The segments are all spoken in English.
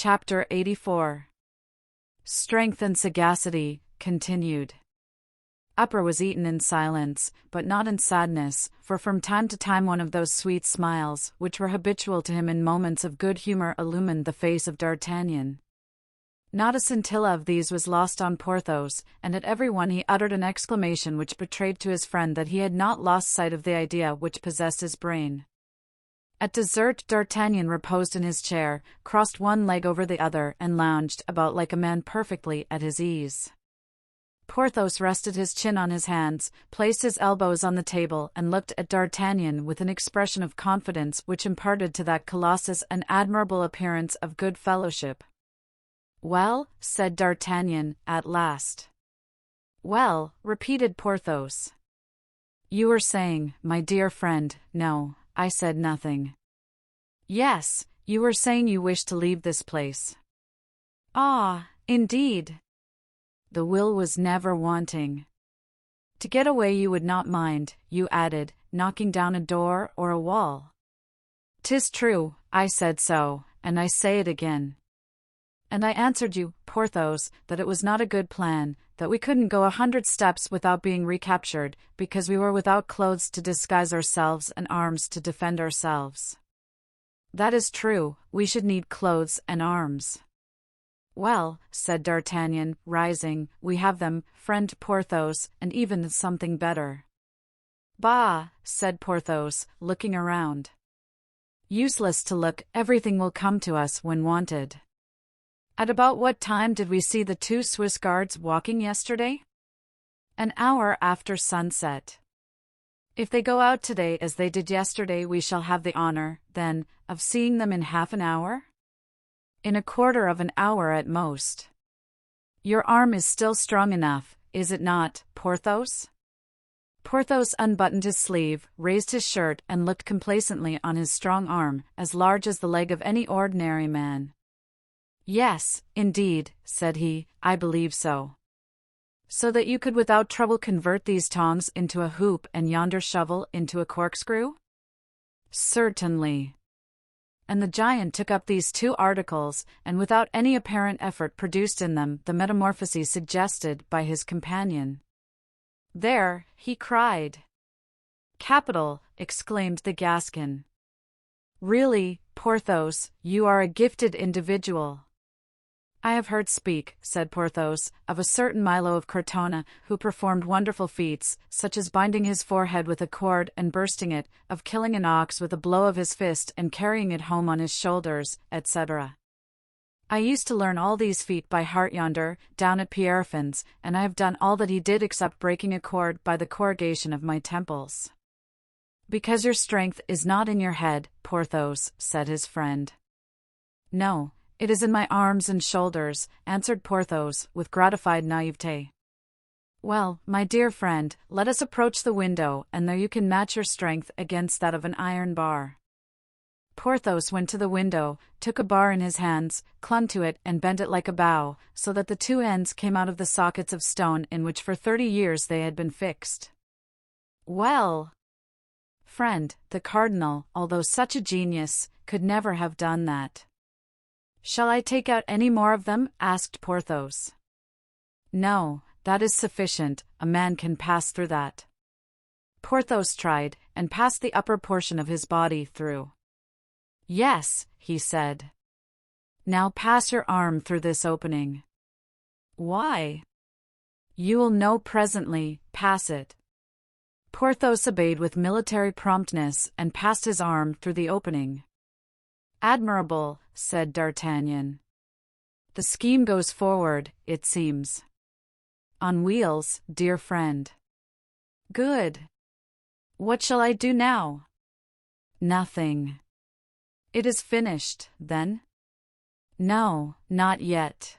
Chapter 84. Strength and Sagacity, continued. Upper was eaten in silence, but not in sadness, for from time to time one of those sweet smiles, which were habitual to him in moments of good humour, illumined the face of D'Artagnan. Not a scintilla of these was lost on Porthos, and at every one he uttered an exclamation which betrayed to his friend that he had not lost sight of the idea which possessed his brain. At dessert, D'Artagnan reposed in his chair, crossed one leg over the other, and lounged about like a man perfectly at his ease. Porthos rested his chin on his hands, placed his elbows on the table, and looked at D'Artagnan with an expression of confidence which imparted to that colossus an admirable appearance of good fellowship. "Well?" said D'Artagnan, at last. "Well," repeated Porthos. "You were saying, my dear friend—" "No, I said nothing." "Yes, you were saying you wished to leave this place." "Ah, indeed." The will was never wanting. "To get away you would not mind," you added, "knocking down a door or a wall." "'Tis true, I said so, and I say it again." "And I answered you, Porthos, that it was not a good plan, that we couldn't go 100 steps without being recaptured, because we were without clothes to disguise ourselves and arms to defend ourselves." "That is true, we should need clothes and arms." "Well," said D'Artagnan, rising, "we have them, friend Porthos, and even something better." "Bah!" said Porthos, looking around. "Useless to look, everything will come to us when wanted." "At about what time did we see the 2 Swiss guards walking yesterday?" "An hour after sunset." "If they go out today as they did yesterday, we shall have the honor, then, of seeing them in half an hour?" "In a quarter of an hour at most." "Your arm is still strong enough, is it not, Porthos?" Porthos unbuttoned his sleeve, raised his shirt, and looked complacently on his strong arm, as large as the leg of any ordinary man. "Yes, indeed," said he, "I believe so." "So that you could without trouble convert these tongs into a hoop and yonder shovel into a corkscrew?" "Certainly." And the giant took up these 2 articles, and without any apparent effort produced in them the metamorphoses suggested by his companion. "There," he cried. "Capital!" exclaimed the Gascon. "Really, Porthos, you are a gifted individual." "I have heard speak," said Porthos, "of a certain Milo of Cortona, who performed wonderful feats, such as binding his forehead with a cord and bursting it, of killing an ox with a blow of his fist and carrying it home on his shoulders, etc. I used to learn all these feats by heart yonder, down at Pierrefonds, and I have done all that he did except breaking a cord by the corrugation of my temples." "Because your strength is not in your head, Porthos," said his friend. "No, it is in my arms and shoulders," answered Porthos, with gratified naivete. "Well, my dear friend, let us approach the window, and there you can match your strength against that of an iron bar." Porthos went to the window, took a bar in his hands, clung to it, and bent it like a bow, so that the 2 ends came out of the sockets of stone in which for 30 years they had been fixed. "Well, friend, the cardinal, although such a genius, could never have done that." "Shall I take out any more of them?" asked Porthos. "No, that is sufficient, a man can pass through that." Porthos tried, and passed the upper portion of his body through. "Yes," he said. "Now pass your arm through this opening." "Why?" "You will know presently, pass it." Porthos obeyed with military promptness, and passed his arm through the opening. "Admirable," said D'Artagnan. "The scheme goes forward, it seems." "On wheels, dear friend." "Good. What shall I do now?" "Nothing." "It is finished, then?" "No, not yet."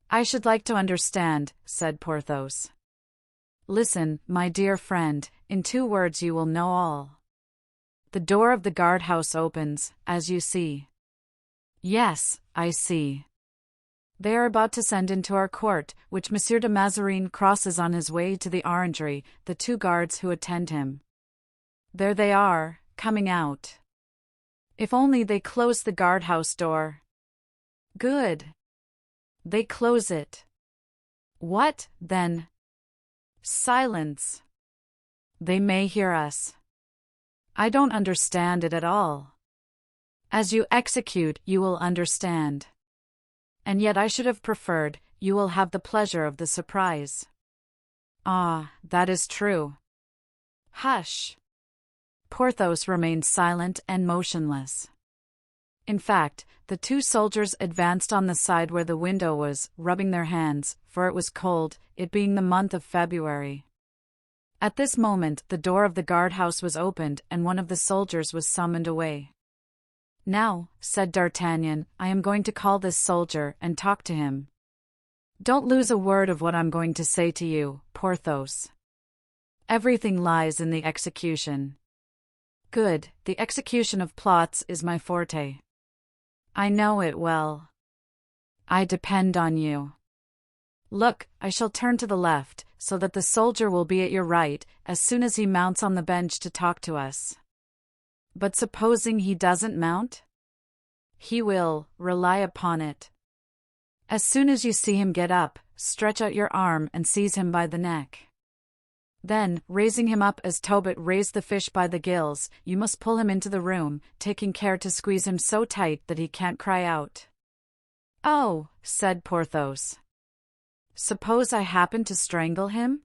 "I should like to understand," said Porthos. "Listen, my dear friend, in 2 words you will know all. The door of the guardhouse opens, as you see." "Yes, I see." "They are about to send into our court, which Monsieur de Mazarin crosses on his way to the orangery, the 2 guards who attend him. There they are, coming out. If only they close the guardhouse door." Good. They close it. What, then? Silence. They may hear us. I don't understand it at all. As you execute, you will understand. And yet I should have preferred, you will have the pleasure of the surprise. Ah, that is true. Hush. Porthos remained silent and motionless. In fact, the two soldiers advanced on the side where the window was, rubbing their hands, for it was cold, it being the month of February. At this moment the door of the guardhouse was opened and one of the soldiers was summoned away. Now, said D'Artagnan, I am going to call this soldier and talk to him. Don't lose a word of what I'm going to say to you, Porthos. Everything lies in the execution. Good, the execution of plots is my forte. I know it well. I depend on you. Look, I shall turn to the left, so that the soldier will be at your right, as soon as he mounts on the bench to talk to us. But supposing he doesn't mount? He will, rely upon it. As soon as you see him get up, stretch out your arm and seize him by the neck. Then, raising him up as Tobit raised the fish by the gills, you must pull him into the room, taking care to squeeze him so tight that he can't cry out. Oh, said Porthos. Suppose I happen to strangle him?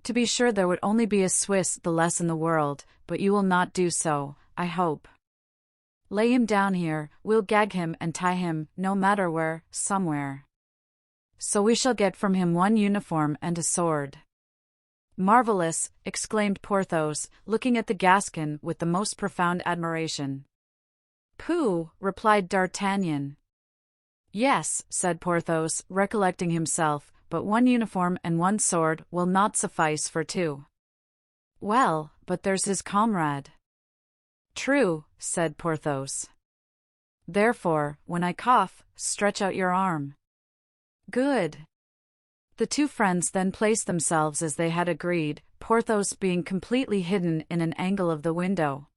To be sure there would only be a Swiss the less in the world, but you will not do so, I hope. Lay him down here, we'll gag him and tie him, no matter where, somewhere. So we shall get from him one uniform and a sword. Marvelous, exclaimed Porthos, looking at the Gascon with the most profound admiration. Pooh, replied D'Artagnan. Yes, said Porthos, recollecting himself, but one uniform and one sword will not suffice for two. Well, but there's his comrade. True, said Porthos. Therefore, when I cough, stretch out your arm. Good. The two friends then placed themselves as they had agreed, Porthos being completely hidden in an angle of the window.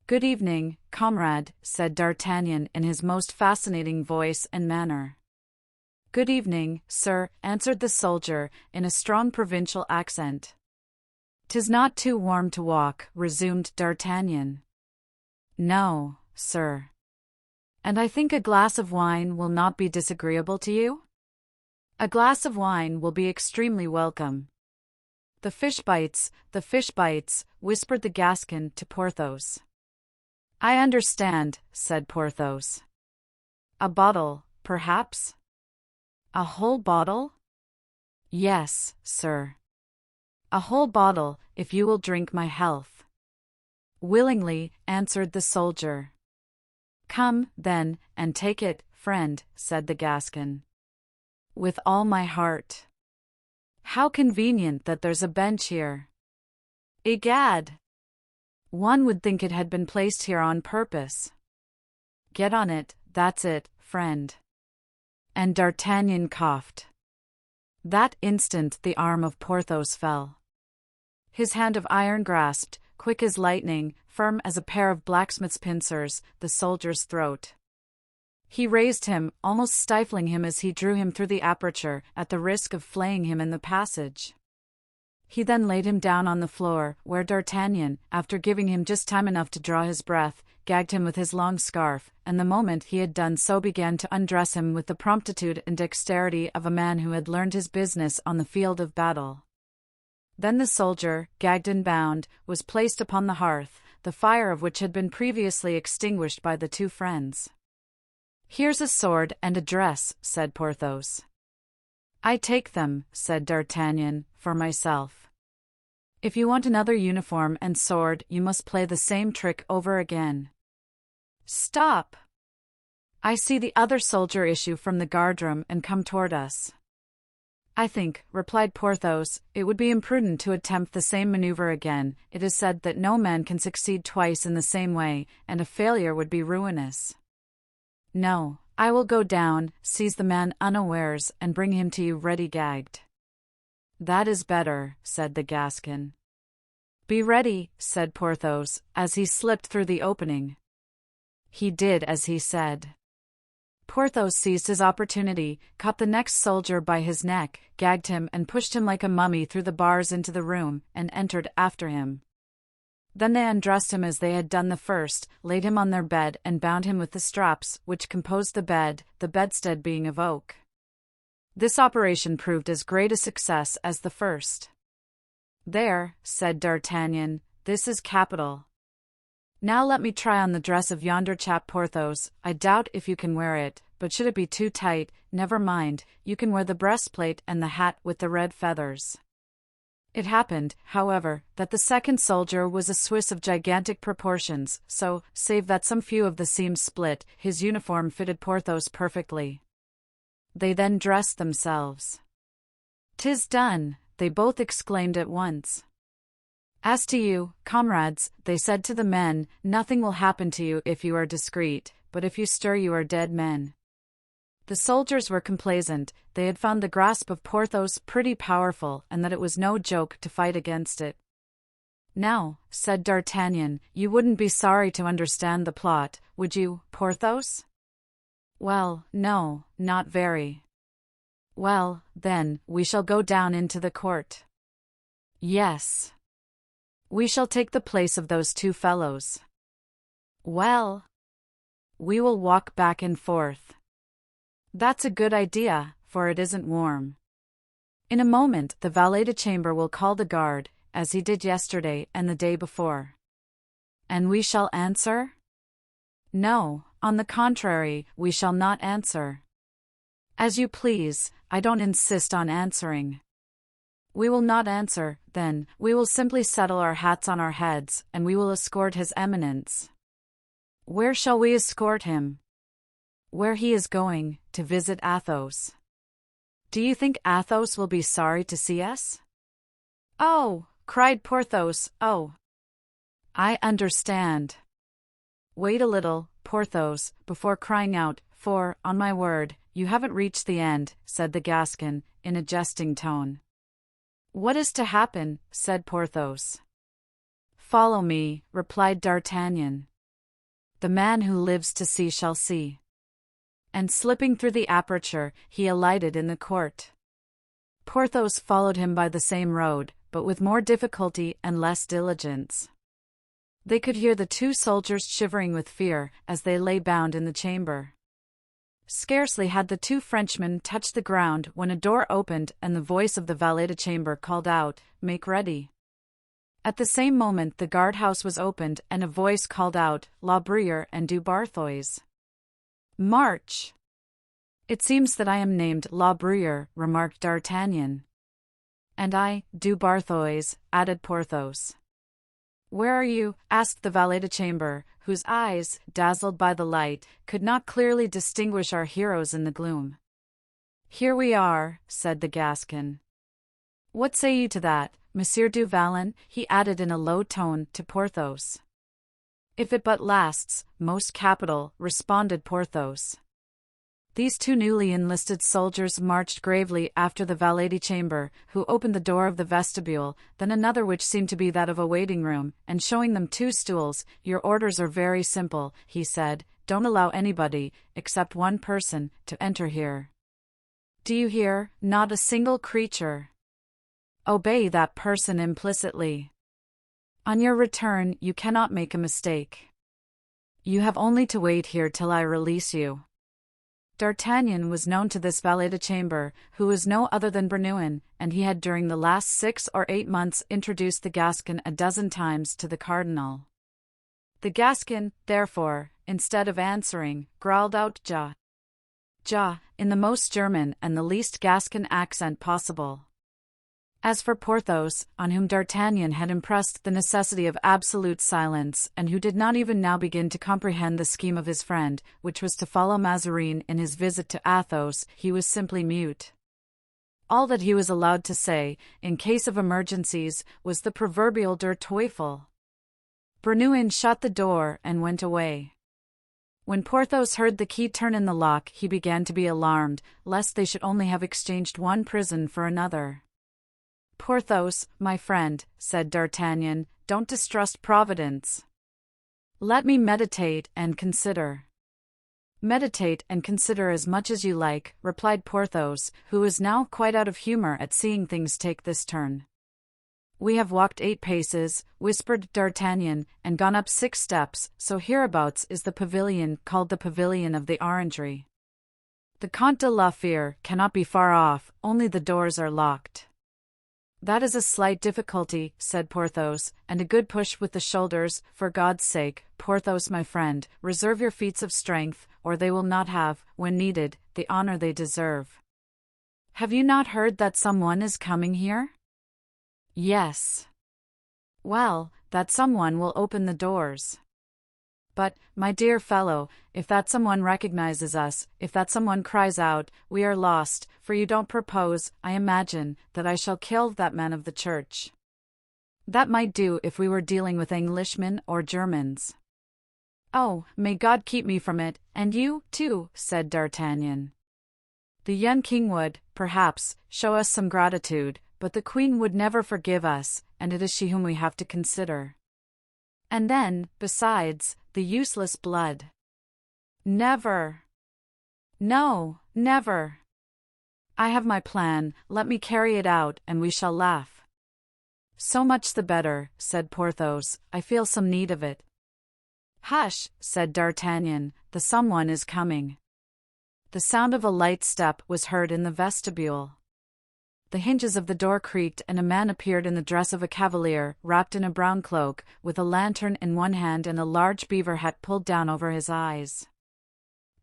Good evening, comrade, said D'Artagnan in his most fascinating voice and manner. Good evening, sir, answered the soldier, in a strong provincial accent. 'Tis not too warm to walk, resumed D'Artagnan. No, sir. And I think a glass of wine will not be disagreeable to you? A glass of wine will be extremely welcome. The fish bites, whispered the Gascon to Porthos. I understand, said Porthos. A bottle, perhaps? A whole bottle? Yes, sir. A whole bottle, if you will drink my health. Willingly, answered the soldier. Come, then, and take it, friend, said the Gascon. With all my heart. How convenient that there's a bench here. Egad! One would think it had been placed here on purpose. Get on it, that's it, friend. And D'Artagnan coughed. That instant the arm of Porthos fell. His hand of iron grasped, quick as lightning, firm as a pair of blacksmith's pincers, the soldier's throat. He raised him, almost stifling him as he drew him through the aperture, at the risk of flaying him in the passage. He then laid him down on the floor, where D'Artagnan, after giving him just time enough to draw his breath, gagged him with his long scarf, and the moment he had done so began to undress him with the promptitude and dexterity of a man who had learned his business on the field of battle. Then the soldier, gagged and bound, was placed upon the hearth, the fire of which had been previously extinguished by the two friends. Here's a sword and a dress, said Porthos. I take them, said D'Artagnan, for myself. If you want another uniform and sword, you must play the same trick over again. Stop! I see the other soldier issue from the guardroom and come toward us. I think, replied Porthos, it would be imprudent to attempt the same maneuver again. It is said that no man can succeed twice in the same way, and a failure would be ruinous. No, I will go down, seize the man unawares, and bring him to you ready gagged. That is better, said the Gascon. Be ready, said Porthos, as he slipped through the opening. He did as he said. Porthos seized his opportunity, caught the next soldier by his neck, gagged him and pushed him like a mummy through the bars into the room, and entered after him. Then they undressed him as they had done the first, laid him on their bed and bound him with the straps which composed the bedstead being of oak. This operation proved as great a success as the first. "There," said D'Artagnan, "this is capital. Now let me try on the dress of yonder chap Porthos. I doubt if you can wear it, but should it be too tight, never mind, you can wear the breastplate and the hat with the red feathers." It happened, however, that the second soldier was a Swiss of gigantic proportions, so, save that some few of the seams split, his uniform fitted Porthos perfectly. They then dressed themselves. "'Tis done," they both exclaimed at once. "As to you, comrades," they said to the men, "nothing will happen to you if you are discreet, but if you stir you are dead men." The soldiers were complaisant. They had found the grasp of Porthos pretty powerful, and that it was no joke to fight against it. "Now," said D'Artagnan, "you wouldn't be sorry to understand the plot, would you, Porthos?" "Well, no, not very." "Well, then, we shall go down into the court." "Yes." "We shall take the place of those two fellows." "Well." "We will walk back and forth." "That's a good idea, for it isn't warm." "In a moment the valet-de-chamber will call the guard, as he did yesterday and the day before." "And we shall answer?" "No, on the contrary, we shall not answer." "As you please, I don't insist on answering." "We will not answer, then, we will simply settle our hats on our heads, and we will escort His Eminence." "Where shall we escort him?" "Where he is going, to visit Athos." "Do you think Athos will be sorry to see us?" "Oh!" cried Porthos, "oh!" "I understand." "Wait a little, Porthos, before crying out, for, on my word, you haven't reached the end," said the Gascon, in a jesting tone. "What is to happen?" said Porthos. "Follow me," replied D'Artagnan. "The man who lives to see shall see." And slipping through the aperture, he alighted in the court. Porthos followed him by the same road, but with more difficulty and less diligence. They could hear the two soldiers shivering with fear, as they lay bound in the chamber. Scarcely had the two Frenchmen touched the ground when a door opened and the voice of the valet-de-chamber called out, "Make ready." At the same moment the guardhouse was opened and a voice called out, "La Bruyere and du Barthois." "March!" "It seems that I am named La Bruyere," remarked D'Artagnan. "And I, du Barthois," added Porthos. "Where are you?" asked the valet-de-chamber, whose eyes, dazzled by the light, could not clearly distinguish our heroes in the gloom. "Here we are," said the Gascon. "What say you to that, Monsieur du Vallon?" he added in a low tone to Porthos. "If it but lasts, most capital," responded Porthos. These two newly enlisted soldiers marched gravely after the valet-de-chamber, who opened the door of the vestibule, then another which seemed to be that of a waiting-room, and showing them two stools, "Your orders are very simple," he said, "don't allow anybody, except one person, to enter here. Do you hear? Not a single creature. Obey that person implicitly. On your return you cannot make a mistake. You have only to wait here till I release you." D'Artagnan was known to this valet-de-chamber, who was no other than Bernouin, and he had during the last 6 or 8 months introduced the Gascon a dozen times to the cardinal. The Gascon, therefore, instead of answering, growled out "Ja! Ja!" in the most German and the least Gascon accent possible. As for Porthos, on whom D'Artagnan had impressed the necessity of absolute silence, and who did not even now begin to comprehend the scheme of his friend, which was to follow Mazarin in his visit to Athos, he was simply mute. All that he was allowed to say, in case of emergencies, was the proverbial Der Teufel. Bernouin shut the door and went away. When Porthos heard the key turn in the lock, he began to be alarmed, lest they should only have exchanged one prison for another. "Porthos, my friend," said D'Artagnan, "don't distrust Providence. Let me meditate and consider." Meditate and consider as much as you like, replied Porthos, who was now quite out of humor at seeing things take this turn. We have walked 8 paces, whispered D'Artagnan, and gone up 6 steps, so hereabouts is the pavilion called the Pavilion of the Orangery. The Comte de la Fere cannot be far off, only the doors are locked. That is a slight difficulty, said Porthos, and a good push with the shoulders. For God's sake, Porthos my friend, reserve your feats of strength, or they will not have, when needed, the honor they deserve. Have you not heard that someone is coming here? Yes. Well, that someone will open the doors. But, my dear fellow, if that someone recognizes us, if that someone cries out, we are lost, for you don't propose, I imagine, that I shall kill that man of the church. That might do if we were dealing with Englishmen or Germans. Oh, may God keep me from it, and you, too, said D'Artagnan. The young king would, perhaps, show us some gratitude, but the queen would never forgive us, and it is she whom we have to consider. And then, besides, the useless blood. Never. No, never. I have my plan, let me carry it out, and we shall laugh. So much the better, said Porthos, I feel some need of it. Hush, said D'Artagnan, the someone is coming. The sound of a light step was heard in the vestibule. The hinges of the door creaked and a man appeared in the dress of a cavalier, wrapped in a brown cloak, with a lantern in one hand and a large beaver hat pulled down over his eyes.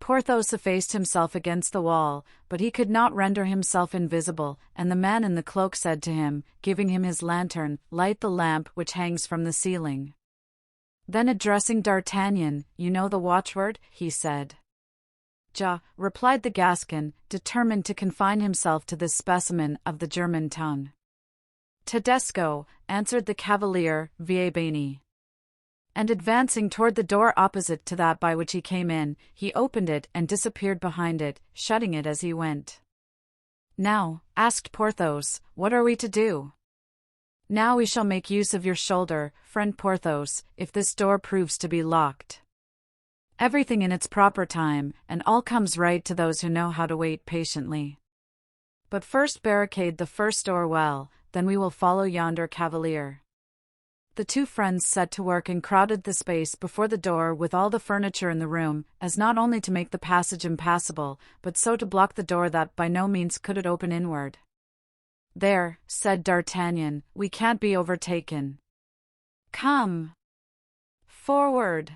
Porthos effaced himself against the wall, but he could not render himself invisible, and the man in the cloak said to him, giving him his lantern, light the lamp which hangs from the ceiling. Then addressing D'Artagnan, you know the watchword, he said. Ja, replied the Gascon, determined to confine himself to this specimen of the German tongue. Tedesco, answered the cavalier, vie bene. And advancing toward the door opposite to that by which he came in, he opened it and disappeared behind it, shutting it as he went. Now, asked Porthos, what are we to do? Now we shall make use of your shoulder, friend Porthos, if this door proves to be locked. Everything in its proper time, and all comes right to those who know how to wait patiently. But first barricade the first door well, then we will follow yonder cavalier. The two friends set to work and crowded the space before the door with all the furniture in the room, as not only to make the passage impassable, but so to block the door that by no means could it open inward. There, said D'Artagnan, we can't be overtaken. Come. Forward.